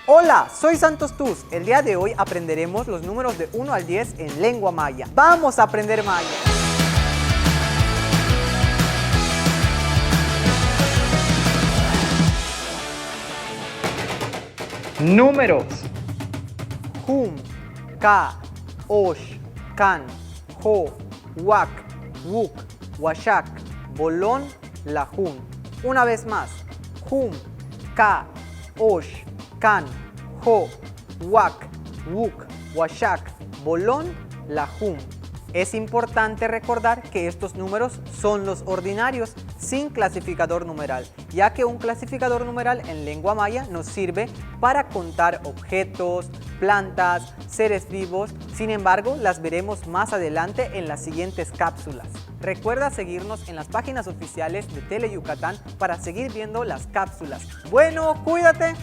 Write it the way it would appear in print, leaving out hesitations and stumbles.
Hola, soy Santos Tuz. El día de hoy aprenderemos los números de 1 al 10 en lengua maya. ¡Vamos a aprender maya! Números. Hum, ka, osh, kan, ho, wak, wuk, washak, bolón, lahun. Una vez más. Hum, ka, osh, kan, ho, wak, wuk, washak, bolón, lahun. Es importante recordar que estos números son los ordinarios sin clasificador numeral, ya que un clasificador numeral en lengua maya nos sirve para contar objetos, plantas, seres vivos. Sin embargo, las veremos más adelante en las siguientes cápsulas. Recuerda seguirnos en las páginas oficiales de Tele Yucatán para seguir viendo las cápsulas. Bueno, cuídate.